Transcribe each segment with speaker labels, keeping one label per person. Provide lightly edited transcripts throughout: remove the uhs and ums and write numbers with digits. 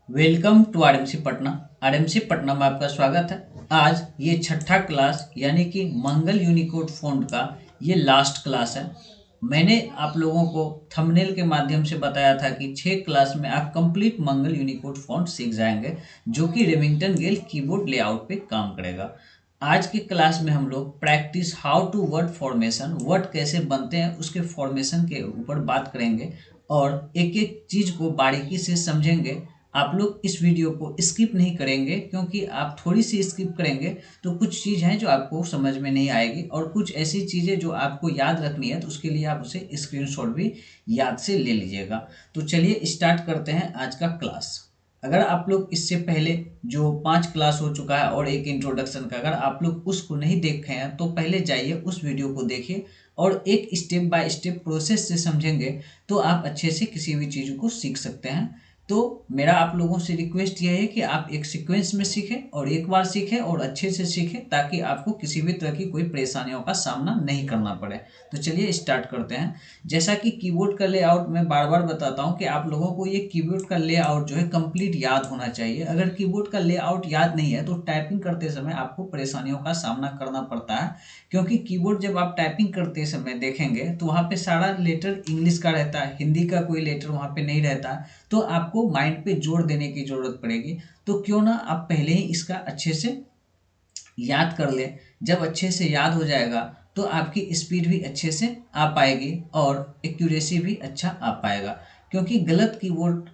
Speaker 1: Welcome to RMC Patna. RMC Patna में आपका स्वागत है। आज ये छठा क्लास यानी कि मंगल यूनिकोड फ़ॉन्ट का ये लास्ट क्लास है। मैंने आप लोगों को थंबनेल के माध्यम से बताया था कि 6 क्लास में आप कंप्लीट मंगल यूनिकोड फ़ॉन्ट सीख जाएंगे, जो कि रेमिंगटन गेल कीबोर्ड लेआउट पे काम करेगा। आज के क्लास में हम लोग practice how to word formation, word कैसे बनते हैं उसके फॉर्मेशन के ऊपर बात करेंगे और एक एक चीज़ को बारीकी से समझेंगे। आप लोग इस वीडियो को स्किप नहीं करेंगे, क्योंकि आप थोड़ी सी स्किप करेंगे तो कुछ चीज़ हैं जो आपको समझ में नहीं आएगी और कुछ ऐसी चीज़ें जो आपको याद रखनी है, तो उसके लिए आप उसे स्क्रीनशॉट भी याद से ले लीजिएगा। तो चलिए स्टार्ट करते हैं आज का क्लास। अगर आप लोग इससे पहले जो 5 क्लास हो चुका है और एक इंट्रोडक्शन का, अगर आप लोग उसको नहीं देखे हैं तो पहले जाइए उस वीडियो को देखिए और एक स्टेप बाय स्टेप प्रोसेस से समझेंगे तो आप अच्छे से किसी भी चीज़ को सीख सकते हैं। तो मेरा आप लोगों से रिक्वेस्ट यह है कि आप एक सीक्वेंस में सीखें और एक बार सीखें और अच्छे से सीखें, ताकि आपको किसी भी तरह की कोई परेशानियों का सामना नहीं करना पड़े। तो चलिए स्टार्ट करते हैं। जैसा कि कीबोर्ड का लेआउट मैं बार बार बताता हूं कि आप लोगों को ये कीबोर्ड का लेआउट जो है कंप्लीट याद होना चाहिए। अगर कीबोर्ड का लेआउट याद नहीं है तो टाइपिंग करते समय आपको परेशानियों का सामना करना पड़ता है, क्योंकि कीबोर्ड जब आप टाइपिंग करते समय देखेंगे तो वहाँ पे सारा लेटर इंग्लिश का रहता है, हिंदी का कोई लेटर वहाँ पे नहीं रहता है। तो आपको माइंड पे जोर देने की ज़रूरत पड़ेगी। तो क्यों ना आप पहले ही इसका अच्छे से याद कर लें। जब अच्छे से याद हो जाएगा तो आपकी स्पीड भी अच्छे से आ पाएगी और एक्यूरेसी भी अच्छा आ पाएगा। क्योंकि गलत कीबोर्ड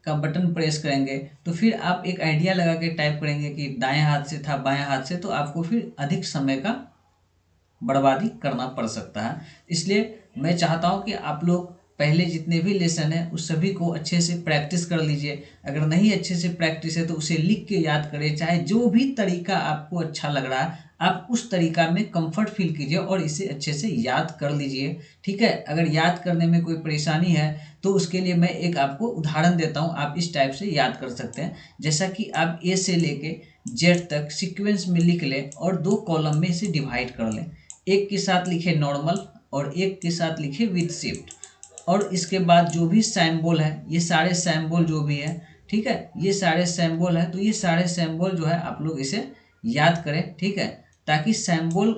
Speaker 1: का बटन प्रेस करेंगे तो फिर आप एक आइडिया लगा के टाइप करेंगे कि दाएं हाथ से था बाएं हाथ से, तो आपको फिर अधिक समय का बर्बादी करना पड़ सकता है। इसलिए मैं चाहता हूँ कि आप लोग पहले जितने भी लेसन हैं उस सभी को अच्छे से प्रैक्टिस कर लीजिए। अगर नहीं अच्छे से प्रैक्टिस है तो उसे लिख के याद करें, चाहे जो भी तरीका आपको अच्छा लग रहा है आप उस तरीका में कंफर्ट फील कीजिए और इसे अच्छे से याद कर लीजिए। ठीक है, अगर याद करने में कोई परेशानी है तो उसके लिए मैं एक आपको उदाहरण देता हूँ, आप इस टाइप से याद कर सकते हैं। जैसा कि आप ए से लेके जेड तक सीक्वेंस में लिख लें और 2 कॉलम में इसे डिवाइड कर लें। एक के साथ लिखे नॉर्मल और एक के साथ लिखे विद शिफ्ट, और इसके बाद जो भी सैम्बल है ये सारे सैम्बल जो भी है, ठीक है, ये सारे सैम्बल है, तो ये सारे सैम्बल जो है आप लोग इसे याद करें। ठीक है, ताकि सैम्बल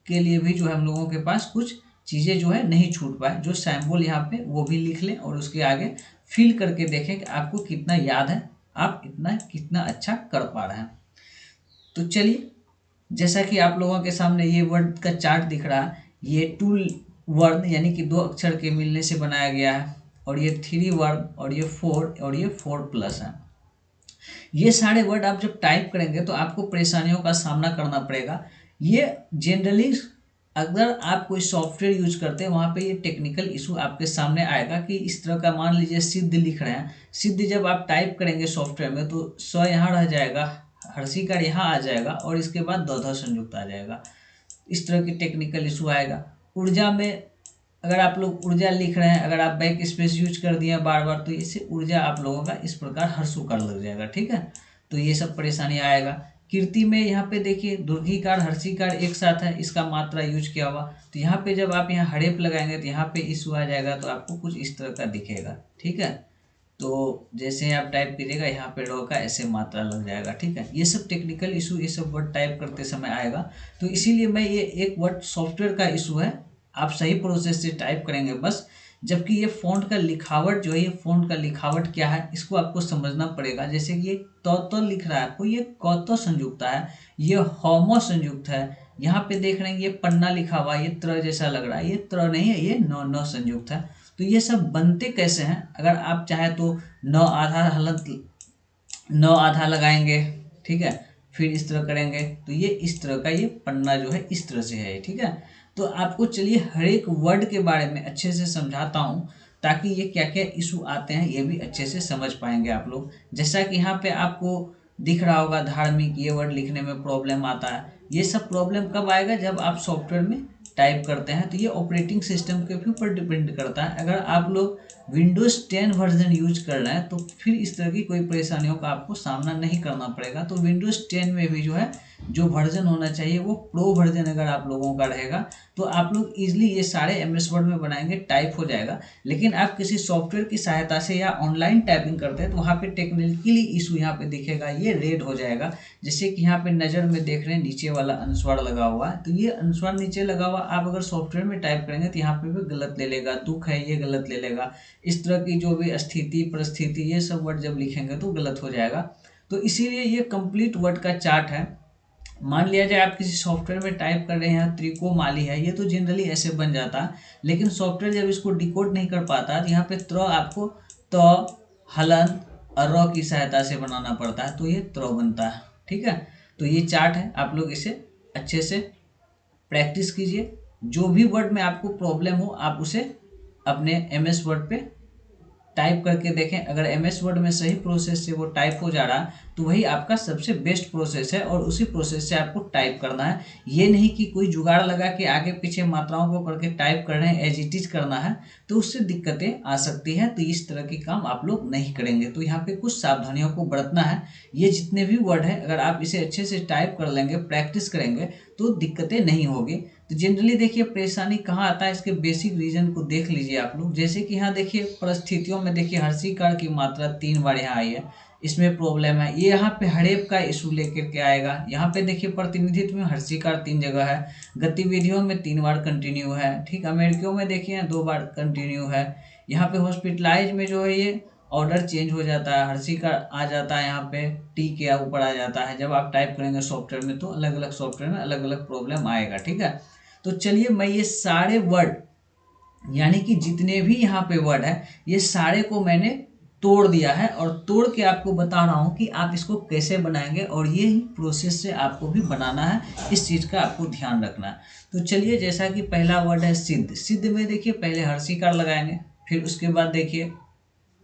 Speaker 1: के लिए भी जो है हम लोगों के पास कुछ चीज़ें जो है नहीं छूट पाए। जो सैम्बल यहाँ पे वो भी लिख लें और उसके आगे फिल करके देखें कि आपको कितना याद है, आप इतना कितना अच्छा कर पा रहे हैं। तो चलिए, जैसा कि आप लोगों के सामने ये वर्ड का चार्ट दिख रहा है, ये 2 वर्ण यानी कि 2 अक्षर के मिलने से बनाया गया है, और ये 3 वर्ण और ये 4 और ये 4+ है। ये सारे वर्ड आप जब टाइप करेंगे तो आपको परेशानियों का सामना करना पड़ेगा। ये जनरली अगर आप कोई सॉफ्टवेयर यूज करते हैं वहाँ पे ये टेक्निकल इशू आपके सामने आएगा कि इस तरह का, मान लीजिए सिद्ध लिख रहे हैं, सिद्ध जब आप टाइप करेंगे सॉफ्टवेयर में तो स यहाँ रह जाएगा, हर्षिकार यहाँ आ जाएगा और इसके बाद दौधा संयुक्त आ जाएगा। इस तरह की टेक्निकल इशू आएगा। ऊर्जा में अगर आप लोग ऊर्जा लिख रहे हैं, अगर आप बैक स्पेस यूज कर दिए बार बार तो इससे ऊर्जा आप लोगों का इस प्रकार हर्षुकार लग जाएगा। ठीक है, तो ये सब परेशानी आएगा। कीर्ति में यहाँ पे देखिए दुर्घीकार हर्षिकार एक साथ है, इसका मात्रा यूज किया हुआ, तो यहाँ पे जब आप यहाँ हड़ेप लगाएंगे तो यहाँ पे इशू आ जाएगा, तो आपको कुछ इस तरह का दिखेगा। ठीक है, तो जैसे आप टाइप कीजिएगा यहाँ पे रो का ऐसे मात्रा लग जाएगा। ठीक है, ये सब टेक्निकल इशू, ये सब वर्ड टाइप करते समय आएगा। तो इसीलिए मैं ये एक वर्ड सॉफ्टवेयर का इशू है, आप सही प्रोसेस से टाइप करेंगे बस। जबकि ये फ़ॉन्ट का लिखावट जो है, ये फ़ॉन्ट का लिखावट क्या है इसको आपको समझना पड़ेगा। जैसे कि ये तो लिख रहा है आपको, ये कौतो संयुक्त है, ये होमो संयुक्त है। यहाँ पे देख रहे हैं ये पन्ना लिखा हुआ, ये त्र जैसा लग रहा है, ये त्र नहीं है, ये नौ संयुक्त है। तो ये सब बनते कैसे हैं, अगर आप चाहे तो नौ आधा हलंत, नौ आधा लगाएंगे, ठीक है, फिर इस तरह करेंगे तो ये इस तरह का ये पन्ना जो है इस तरह से है। ठीक है, तो आपको चलिए हर एक वर्ड के बारे में अच्छे से समझाता हूँ, ताकि ये क्या क्या इशू आते हैं ये भी अच्छे से समझ पाएंगे आप लोग। जैसा कि यहाँ पे आपको दिख रहा होगा धार्मिक, ये वर्ड लिखने में प्रॉब्लम आता है। ये सब प्रॉब्लम कब आएगा, जब आप सॉफ्टवेयर में टाइप करते हैं तो ये ऑपरेटिंग सिस्टम के भी ऊपर डिपेंड करता है। अगर आप लोग विंडोज़ 10 वर्जन यूज कर रहे हैं तो फिर इस तरह की कोई परेशानियों का आपको सामना नहीं करना पड़ेगा। तो विंडोज़ 10 में भी जो है जो वर्जन होना चाहिए वो प्रो वर्जन अगर आप लोगों का रहेगा तो आप लोग इजीली ये सारे MS वर्ड में बनाएंगे, टाइप हो जाएगा। लेकिन आप किसी सॉफ्टवेयर की सहायता से या ऑनलाइन टाइपिंग करते हैं तो वहाँ पे टेक्निकली इशू यहाँ पे दिखेगा, ये रेड हो जाएगा। जैसे कि यहाँ पे नज़र में देख रहे हैं नीचे वाला अनुस्वार लगा हुआ है, तो ये अनुस्वार नीचे लगा हुआ आप अगर सॉफ्टवेयर में टाइप करेंगे तो यहाँ पे भी गलत ले लेगा। दुख है ये गलत ले लेगा। इस तरह की जो भी स्थिति परिस्थिति ये सब वर्ड जब लिखेंगे तो गलत हो जाएगा। तो इसीलिए ये कंप्लीट वर्ड का चार्ट है। मान लिया जाए आप किसी सॉफ्टवेयर में टाइप कर रहे हैं त्रिकोमाली है, ये तो जनरली ऐसे बन जाता है। लेकिन सॉफ्टवेयर जब इसको डिकोड नहीं कर पाता तो यहाँ पे त्र आपको त हलन और र की सहायता से बनाना पड़ता है, तो ये त्र बनता है। ठीक है, तो ये चार्ट है, आप लोग इसे अच्छे से प्रैक्टिस कीजिए। जो भी वर्ड में आपको प्रॉब्लम हो आप उसे अपने MS वर्ड पे टाइप करके देखें। अगर MS वर्ड में सही प्रोसेस से वो टाइप हो जा रहा है तो वही आपका सबसे बेस्ट प्रोसेस है और उसी प्रोसेस से आपको टाइप करना है। ये नहीं कि कोई जुगाड़ लगा के आगे पीछे मात्राओं को करके टाइप कर रहे हैं, एज इट इज करना है, तो उससे दिक्कतें आ सकती हैं। तो इस तरह के काम आप लोग नहीं करेंगे। तो यहाँ पे कुछ सावधानियों को बरतना है। ये जितने भी वर्ड हैं अगर आप इसे अच्छे से टाइप कर लेंगे, प्रैक्टिस करेंगे तो दिक्कतें नहीं होगी। तो जनरली देखिए परेशानी कहाँ आता है, इसके बेसिक रीजन को देख लीजिए आप लोग। जैसे कि यहाँ देखिए परिस्थितियों में देखिए हर्षिकार की मात्रा 3 बार यहाँ आई है, इसमें प्रॉब्लम है। ये यहाँ पे हड़ेप का इशू लेकर के आएगा। यहाँ पे देखिए प्रतिनिधित्व में हर्षिकार 3 जगह है, गतिविधियों में 3 बार कंटिन्यू है। ठीक, अमेरिकियों में देखिए 2 बार कंटिन्यू है। यहाँ पे हॉस्पिटलाइज में जो है ये ऑर्डर चेंज हो जाता है, हर्षिकार आ जाता है, यहाँ पे टी के ऊपर आ जाता है। जब आप टाइप करेंगे सॉफ्टवेयर में तो अलग अलग सॉफ्टवेयर में अलग अलग प्रॉब्लम आएगा। ठीक है, तो चलिए मैं ये सारे वर्ड यानी कि जितने भी यहाँ पे वर्ड है ये सारे को मैंने तोड़ दिया है और तोड़ के आपको बता रहा हूँ कि आप इसको कैसे बनाएंगे और ये ही प्रोसेस से आपको भी बनाना है। इस चीज़ का आपको ध्यान रखना है। तो चलिए, जैसा कि पहला वर्ड है सिद्ध। सिद्ध में देखिए पहले हर्षिकार लगाएंगे, फिर उसके बाद देखिए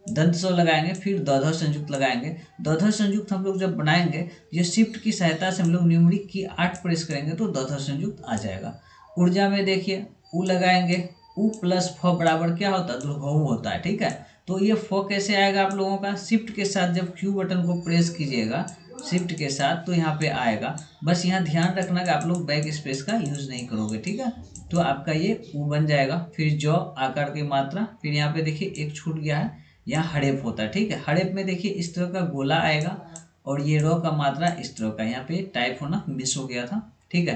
Speaker 1: दंत स्व लगाएंगे, फिर दध संयुक्त लगाएंगे। दध संयुक्त हम लोग जब बनाएंगे ये शिफ्ट की सहायता से हम लोग न्यूमरिक की 8 प्रेस करेंगे तो दध संयुक्त आ जाएगा। ऊर्जा में देखिए उ लगाएंगे, उ प्लस फ बराबर क्या होता है, दुर्घऊ होता है। ठीक है, तो ये फ कैसे आएगा आप लोगों का, शिफ्ट के साथ जब Q बटन को प्रेस कीजिएगा शिफ्ट के साथ तो यहाँ पे आएगा। बस यहाँ ध्यान रखना कि आप लोग बैक स्पेस का यूज नहीं करोगे। ठीक है, तो आपका ये उ बन जाएगा। फिर ज आकार की मात्रा, फिर यहाँ पे देखिए एक छूट गया है, यहाँ हड़ेप होता है। ठीक है, हड़ेप में देखिए इस तरह का गोला आएगा और ये रो का मात्रा इस तरह का, यहाँ पे टाइप होना मिस हो गया था। ठीक है,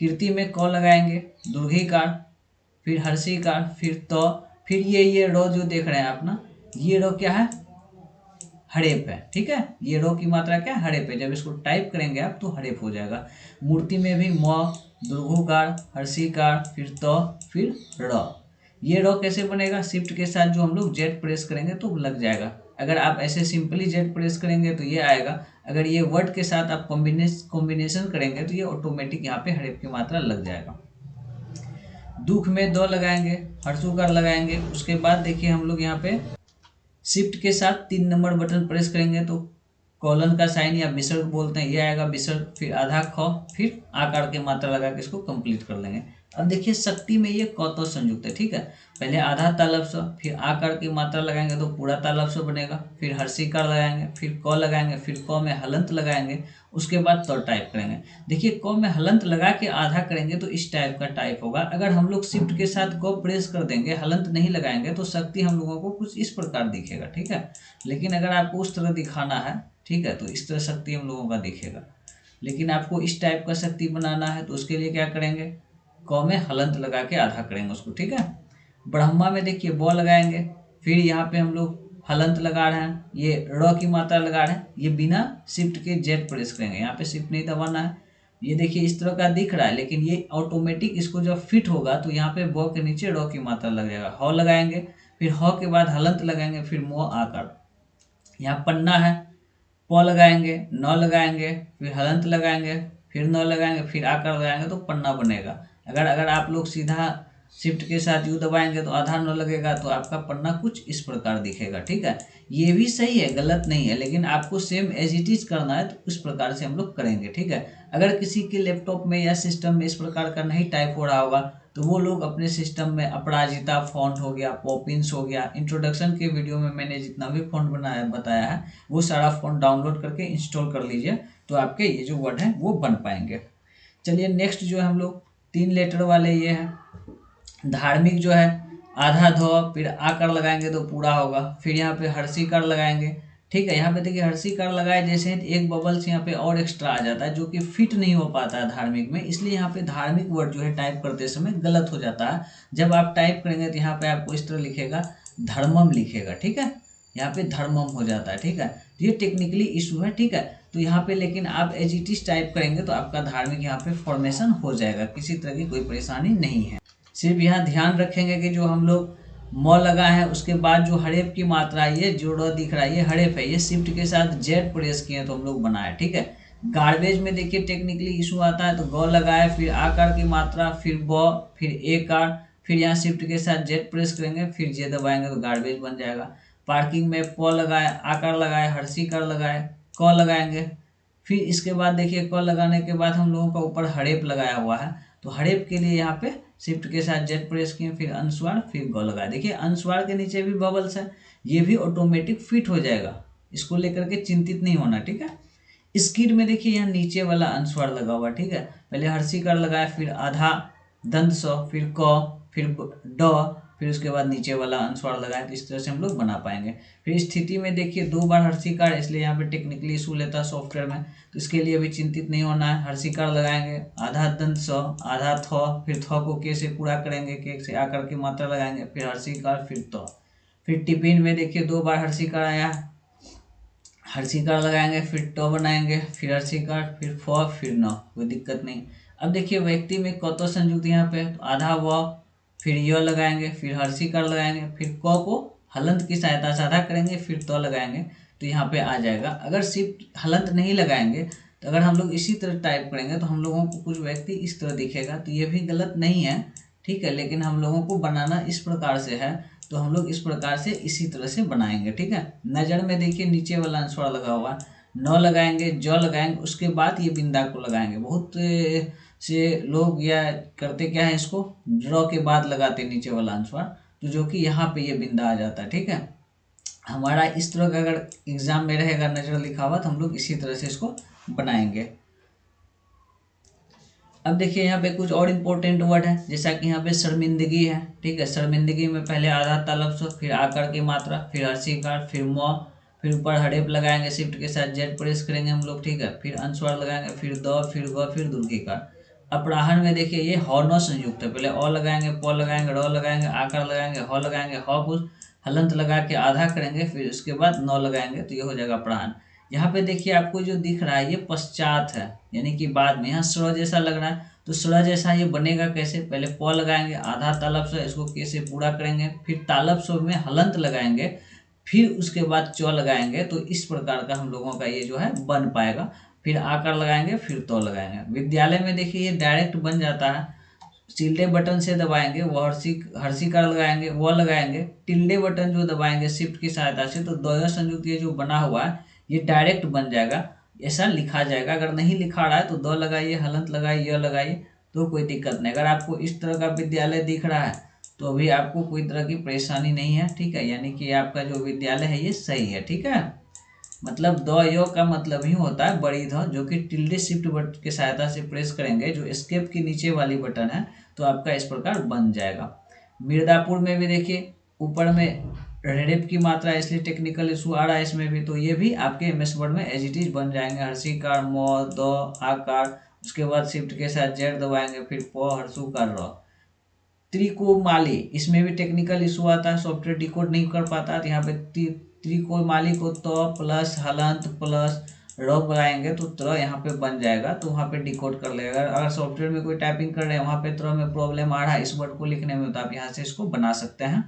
Speaker 1: कीर्ति में क लगाएंगे, दुर्घीकार, फिर हर्षिकार, फिर तो, फिर ये रो जो देख रहे हैं आप ना, ये रो क्या है, हड़ेप है। ठीक है, ये रो की मात्रा क्या है, हड़ेप है। जब इसको टाइप करेंगे आप तो हड़ेप हो जाएगा। मूर्ति में भी म, दुर्घुकार, हर्षिकार, फिर तो, फिर र। ये रो कैसे बनेगा, शिफ्ट के साथ जो हम लोग जेड प्रेस करेंगे तो लग जाएगा। अगर आप ऐसे सिंपली जेड प्रेस करेंगे तो ये आएगा। अगर ये वर्ड के साथ आप कॉम्बिनेशन करेंगे तो ये ऑटोमेटिक यहाँ पे हड़ेप की मात्रा लग जाएगा। दुख में दो लगाएंगे, हर्षुकार लगाएंगे। उसके बाद देखिए हम लोग यहाँ पे शिफ्ट के साथ 3 नंबर बटन प्रेस करेंगे तो कॉलन का साइन या विसर्ग बोलते हैं ये आएगा, विसर्ग, फिर आधा ख, फिर आकार की मात्रा लगा के इसको कंप्लीट कर लेंगे। अब देखिए शक्ति में ये क तो संयुक्त है। ठीक है, पहले आधा तालब स, फिर आकार की मात्रा लगाएंगे तो पूरा तालब स बनेगा, फिर हर्षिकार लगाएंगे, फिर क लगाएंगे, फिर क में हलंत लगाएंगे, उसके बाद तो टाइप करेंगे। देखिए क में हलंत लगा के आधा करेंगे तो इस टाइप का टाइप होगा। अगर हम लोग शिफ्ट के साथ क प्रेस कर देंगे, हलंत नहीं लगाएंगे तो शक्ति हम लोगों को कुछ इस प्रकार दिखेगा। ठीक है, लेकिन अगर आपको उस तरह दिखाना है, ठीक है, तो इस तरह शक्ति हम लोगों का दिखेगा। लेकिन आपको इस टाइप का शक्ति बनाना है तो उसके लिए क्या करेंगे, क में हलंत लगा के आधा करेंगे उसको। ठीक है, ब्रह्मा में देखिए ब लगाएंगे, फिर यहाँ पे हम लोग हलंत लगा रहे हैं, ये र की मात्रा लगा रहे हैं, ये बिना शिफ्ट के जेड प्रेस करेंगे, यहाँ पे शिफ्ट नहीं दबाना है। ये देखिए इस तरह का दिख रहा है, लेकिन ये ऑटोमेटिक इसको जब फिट होगा तो यहाँ पे ब के नीचे र की मात्रा लग जाएगा। ह लगाएंगे, फिर ह के बाद हलंत लगाएंगे, फिर मो आकार। यहाँ पन्ना है, प लगाएंगे, न लगाएंगे, फिर हलंत लगाएंगे, फिर न लगाएंगे, फिर आकार लगाएंगे तो पन्ना बनेगा। अगर आप लोग सीधा शिफ्ट के साथ यू दबाएंगे तो आधा न लगेगा तो आपका पन्ना कुछ इस प्रकार दिखेगा। ठीक है, ये भी सही है, गलत नहीं है, लेकिन आपको सेम एज इट इज करना है तो उस प्रकार से हम लोग करेंगे। ठीक है, अगर किसी के लैपटॉप में या सिस्टम में इस प्रकार का नहीं टाइप हो रहा होगा तो वो लोग अपने सिस्टम में अपराजिता फॉन्ट हो गया, पॉपिंस हो गया, इंट्रोडक्शन के वीडियो में मैंने जितना भी फॉन्ट बताया है वो सारा फॉन्ट डाउनलोड करके इंस्टॉल कर लीजिए, तो आपके ये जो वर्ड हैं वो बन पाएंगे। चलिए नेक्स्ट जो है हम लोग 3 लेटर वाले ये हैं। धार्मिक जो है आधा ध, फिर आकर लगाएंगे तो पूरा होगा, फिर यहाँ पे हर्षिकार लगाएंगे। ठीक है, यहाँ पे देखिए हर्षिकार लगाए जैसे एक बबल्स यहाँ पे और एक्स्ट्रा आ जाता है जो कि फिट नहीं हो पाता है धार्मिक में, इसलिए यहाँ पे धार्मिक वर्ड जो है टाइप करते समय गलत हो जाता है। जब आप टाइप करेंगे तो यहाँ पे आपको इस तरह लिखेगा, धर्मम लिखेगा। ठीक है, यहाँ पे धर्मम हो जाता है। ठीक है, तो ये टेक्निकली इशू है। ठीक है, तो यहाँ पे लेकिन आप एज इट इज टाइप करेंगे तो आपका धार्मिक यहाँ पे फॉर्मेशन हो जाएगा, किसी तरह की कोई परेशानी नहीं है। सिर्फ यहाँ ध्यान रखेंगे कि जो हम लोग म लगाए हैं उसके बाद जो हड़ेप की मात्रा है, ये जो र दिख रहा है ये हड़ेप है, ये शिफ्ट के साथ जेड प्रेस किए तो हम लोग बनाए। ठीक है, गार्बेज में देखिए टेक्निकली इशू आता है, तो ग लगाए, फिर आकार की मात्रा, फिर ब, फिर ए कार, फिर यहाँ शिफ्ट के साथ जेड प्रेस करेंगे, फिर जे दबाएंगे तो गार्बेज बन जाएगा। पार्किंग में प लगाए, आकार लगाए, हर्षिकार लगाए, क लगाएंगे, फिर इसके बाद देखिए क लगाने के बाद हम लोगों का ऊपर हड़ेप लगाया हुआ है, तो हड़ेप के लिए यहाँ पे शिफ्ट के साथ जेड प्रेस किए, फिर अनुस्वार, फिर ग लगाए। देखिए अनुस्वार के नीचे भी बबल्स है, ये भी ऑटोमेटिक फिट हो जाएगा, इसको लेकर के चिंतित नहीं होना। ठीक है, स्किड में देखिए यहाँ नीचे वाला अनुस्वार लगा हुआ। ठीक है, पहले हर्षिकार लगाया, फिर आधा दंत स, फिर क, फिर ड, फिर उसके बाद नीचे वाला अनुस्वार लगाए, तो इस तरह से हम लोग बना पाएंगे। फिर स्थिति में देखिए 2 बार हर्षिकार, इसलिए यहाँ पे टेक्निकली इशू लेता है सॉफ्टवेयर में, तो इसके लिए भी चिंतित नहीं होना है। हर्षिकार लगाएंगे, आधा दंत स, आधा थ, फिर थ को के से पूरा करेंगे, के से आकर की मात्रा लगाएंगे, फिर हर्षिकार, फिर त। फिर टिफिन में देखिए 2 बार हर्षिकार आया, हर्षिकार लगाएंगे, फिर ट बनाएंगे, फिर हर्षिकार, फिर फ, फिर न, कोई दिक्कत नहीं। अब देखिए व्यक्ति में कतो संयुक्त यहाँ पे, तो आधा व, फिर य लगाएंगे, फिर हर्षिकार लगाएंगे, फिर क को हलंत की सहायता से आधा करेंगे, फिर त लगाएंगे, तो यहाँ पे आ जाएगा। अगर सिर्फ हलंत नहीं लगाएंगे तो अगर हम लोग इसी तरह टाइप करेंगे तो हम लोगों को कुछ व्यक्ति इस तरह दिखेगा, तो ये भी गलत नहीं है। ठीक है, लेकिन हम लोगों को बनाना इस प्रकार से है, तो हम लोग इस प्रकार से इसी तरह से बनाएंगे। ठीक है, नजर में देखिए नीचे वाला अनुस्वार लगा हुआ, न लगाएंगे, ज लगाएंगे, उसके बाद ये बिंदा को लगाएंगे। बहुत से लोग या करते क्या है, इसको ड्रॉ के बाद लगाते नीचे वाला अनुस्वार, तो जो कि यहाँ पे ये बिंदा आ जाता है। ठीक है, हमारा इस तरह का अगर एग्जाम में रहेगा नजर लिखा हुआ, तो हम लोग इसी तरह से इसको बनाएंगे। अब देखिए यहाँ पे कुछ और इम्पोर्टेंट वर्ड है, जैसा कि यहाँ पे शर्मिंदगी है। ठीक है, शर्मिंदगी में पहले आधा तलफ्स, फिर आकार की मात्रा, फिर हर्षिकार, फिर म, फिर ऊपर हड़ेप लगाएंगे, शिफ्ट के साथ जेड प्रेस करेंगे हम लोग। ठीक है, फिर अनुस्वार लगाएंगे, फिर द, फिर ग, फिर दुर्घिकार। अपराहन में देखिए ये हौनो संयुक्त है, पहले अ लगाएंगे, प लगाएंगे, र लगाएंगे, आकार लगाएंगे, ह लगाएंगे, ह कुछ हलंत लगा के आधा करेंगे, फिर उसके बाद न लगाएंगे, तो ये हो जाएगा अपराहन। यहाँ पे देखिए आपको जो दिख रहा है ये पश्चात है, यानी कि बाद में। यहाँ स्र जैसा लग रहा है, तो स्र जैसा ये बनेगा कैसे, पहले प लगाएंगे, आधा तालब से इसको के से पूरा करेंगे, फिर तालब से में हलंत लगाएंगे, फिर उसके बाद च लगाएंगे, तो इस प्रकार का हम लोगों का ये जो है बन पाएगा। फिर आकार लगाएंगे, फिर तो लगाएंगे। विद्यालय में देखिए ये डायरेक्ट बन जाता है, टिल्डे बटन से दबाएंगे, वो हर्षिकार लगाएंगे, वो लगाएंगे, टिल्डे बटन जो दबाएंगे शिफ्ट की सहायता से, तो द्वय संयुक्त ये जो बना हुआ है ये डायरेक्ट बन जाएगा, ऐसा लिखा जाएगा। अगर नहीं लिखा रहा है तो द लगाइए, हलंत लगाइए, य लगाइए, तो कोई दिक्कत नहीं। अगर आपको इस तरह का विद्यालय दिख रहा है तो अभी आपको कोई तरह की परेशानी नहीं है। ठीक है, यानी कि आपका जो विद्यालय है ये सही है। ठीक है, मतलब द य का मतलब ही होता है बड़ी ध, जो कि टिल्डे शिफ्ट बटन की सहायता से प्रेस करेंगे, जो एस्केप के नीचे वाली बटन है, तो आपका इस प्रकार बन जाएगा। मिर्जापुर में भी देखिए ऊपर में रेडिप की मात्रा, इसलिए टेक्निकल इशू आ रहा है इसमें भी, तो ये भी आपके एमएस वर्ड में एज इट इज बन जाएंगे। हर्षिकार, म, द, आकार, उसके बाद शिफ्ट के साथ जेड दबाएंगे, फिर प, हर्षुकार, र। त्रिकोमाली, इसमें भी टेक्निकल इशू आता है, सॉफ्टवेयर डिकोड नहीं कर पाता, तो यहाँ पे त्रिकोमाली को त प्लस हलंत प्लस र बनाएंगे तो त्र यहाँ पे बन जाएगा, तो वहाँ पे डिकोड कर लेगा। अगर सॉफ्टवेयर में कोई टाइपिंग कर रहे हैं, वहाँ पे त्र में प्रॉब्लम आ रहा है इस वर्ड को लिखने में, तो आप यहाँ से इसको बना सकते हैं।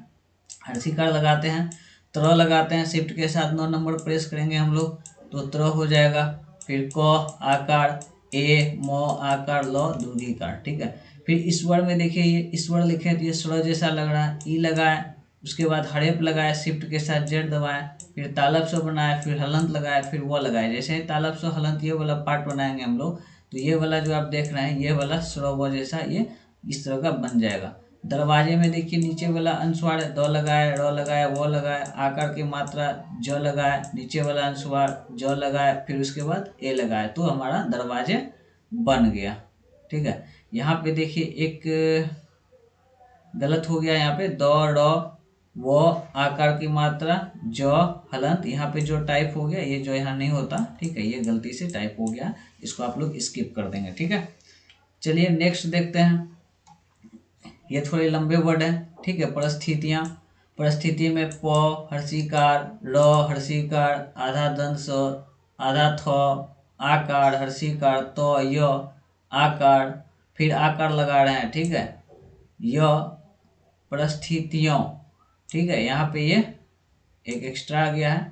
Speaker 1: हर्षिकार लगाते हैं, त्र लगाते हैं, शिफ्ट के साथ 9 नंबर प्रेस करेंगे हम लोग, तो त्र हो जाएगा। फिर क, आकार, ए, म, आकार, ल, दुर्घिकार। ठीक है, फिर ईश्वर में देखिए ये ईश्वर लिखे तो ये स्वर जैसा लग रहा है, ई लगाए, उसके बाद हड़ेप लगाए, शिफ्ट के साथ जेड दबाए, फिर तालब से बनाए, फिर हलंत लगाए, फिर वो लगाए। जैसे ही तालब से हलंत ये वाला पार्ट बनाएंगे हम लोग, तो ये वाला जो आप देख रहे हैं ये वाला स्वर जैसा ये इस तरह का बन जाएगा। दरवाजे में देखिए नीचे वाला अनुस्वार है, द लगाए, र लगाए, वो लगाए, आकार की मात्रा ज लगाए, नीचे वाला अनुस्वार ज लगाए, फिर उसके बाद ए लगाए, तो हमारा दरवाजे बन गया। ठीक है, यहाँ पे देखिए एक गलत हो गया, यहाँ पे द ड वो आकार की मात्रा ज हलंत, यहाँ पे जो टाइप हो गया ये जो यहाँ नहीं होता। ठीक है, ये गलती से टाइप हो गया, इसको आप लोग स्किप कर देंगे। ठीक है, चलिए नेक्स्ट देखते हैं। ये थोड़े लंबे वर्ड हैं। ठीक है, परिस्थितियाँ। परिस्थिति में प हर्षिकार, र हर्षिकार, आधा दंश, आधा थ, आकार, हर्षिकार, तो य, आकार, फिर आकार लगा रहे हैं। ठीक है, य परिस्थितियों। ठीक है, यहाँ पे ये एक एक्स्ट्रा आ गया है।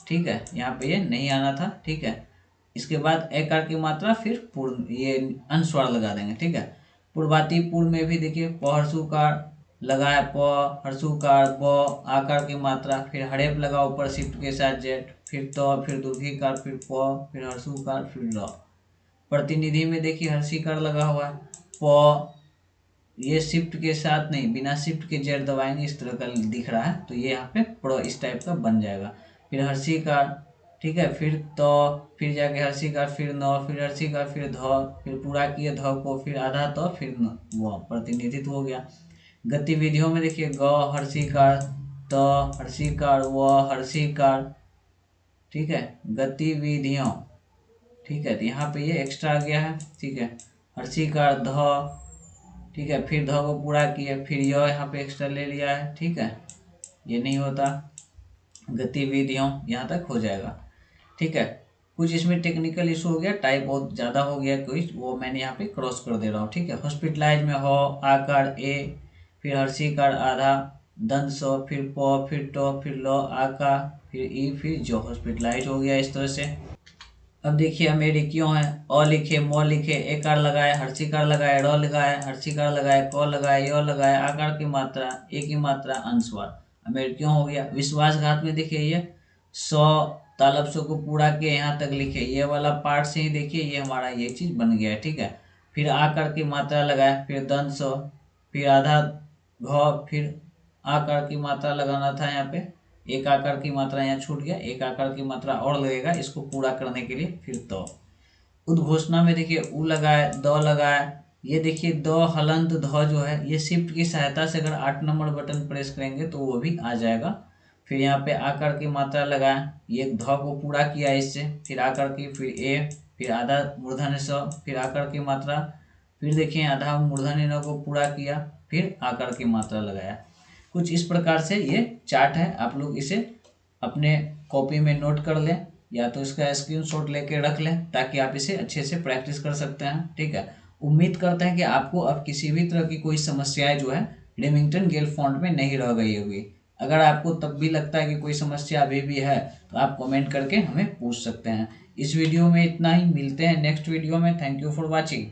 Speaker 1: ठीक है, यहाँ पे ये नहीं आना था। ठीक है, इसके बाद एकार की मात्रा फिर पूर्ण, ये अनुस्वार लगा देंगे। ठीक है, पूर्वाती पूर्व में भी देखिए प हर्षुकार लगाए, प हर्षुकार, ब आकार की मात्रा, फिर हड़ेप लगा ऊपर शिफ्ट के साथ जेट, फिर तो, फिर दुर्घीकार, फिर प, फिर हर्षुकार, फिर र। प्रतिनिधि में देखिए हर्षिकार लगा हुआ है, प ये शिफ्ट के साथ नहीं, बिना शिफ्ट के जेड दबाएंगे, इस तरह का दिख रहा है, तो ये यहाँ पे प्रो इस टाइप का बन जाएगा। फिर हर्षिकार। ठीक है, फिर तो, फिर जाके हर्षिकार, फिर न, फिर हर्षिकार, फिर ध, फिर पूरा किए ध को, फिर आधा तो, फिर न, वो प्रतिनिधित्व हो गया। गतिविधियों में देखिए ग हर्षिकार, त हर्षिकार, व हर्षिकार। ठीक है, गतिविधियों। ठीक है, तो यहाँ पे ये एक्स्ट्रा आ गया है। ठीक है, हर्षिकार ध। ठीक है, फिर ध को पूरा किए, फिर य यहाँ पे एक्स्ट्रा ले लिया है। ठीक है, ये नहीं होता, गतिविधियों यहाँ तक हो जाएगा। ठीक है, कुछ इसमें टेक्निकल इशू हो गया, टाइप बहुत ज़्यादा हो गया कुछ, वो मैंने यहाँ पे क्रॉस कर दे रहा हूँ। ठीक है, हॉस्पिटलाइज में हो आकार ए, फिर हर्षिकार आधा, दंश, फिर प, फिर ट, फिर ल, आका, फिर ई, फिर जो, हॉस्पिटलाइज हो गया इस तरह से। अब देखिए अमेरिकियों है, अ लिखे, म लिखे, एकार लगाए, हर्षिकार लगाए, र लगाए, हर्षिकार लगाए, क लगाए, य लगाए, आकार की मात्रा, ए की मात्रा, अनुस्वार, अमेरिकियों हो गया। विश्वासघात में देखिए ये सौ तालब सौ को पूरा के यहाँ तक लिखे, ये वाला पार्ट से ही देखिए ये हमारा ये चीज बन गया है। ठीक है, फिर आकार की मात्रा लगाए, फिर दंश, फिर आधा घ, फिर आकार की मात्रा लगाना था यहाँ पे, एक आकार की मात्रा यहाँ छूट गया, एक आकार की मात्रा और लगेगा इसको पूरा करने के लिए। फिर तो उद्घोषणा में देखिए उ लगाए, द लगाए, ये देखिए द हलंत ध जो है ये शिफ्ट की सहायता से अगर 8 नंबर बटन प्रेस करेंगे तो वो भी आ जाएगा। फिर यहाँ पे आकार की मात्रा लगाए, ये ध को पूरा किया इससे, फिर आकार की, फिर ए, फिर आधा मूर्धन्य स, फिर आकार की मात्रा, फिर देखिए आधा मूर्धन्य न को पूरा किया, फिर आकार की मात्रा लगाया। कुछ इस प्रकार से ये चार्ट है, आप लोग इसे अपने कॉपी में नोट कर लें या तो इसका स्क्रीनशॉट लेके रख लें ताकि आप इसे अच्छे से प्रैक्टिस कर सकते हैं। ठीक है, उम्मीद करते हैं कि आपको अब किसी भी तरह की कोई समस्याएं जो है रेमिंगटन गेल फॉन्ट में नहीं रह गई होगी। अगर आपको तब भी लगता है कि कोई समस्या अभी भी है तो आप कमेंट करके हमें पूछ सकते हैं। इस वीडियो में इतना ही, मिलते हैं नेक्स्ट वीडियो में। Thank you for watching.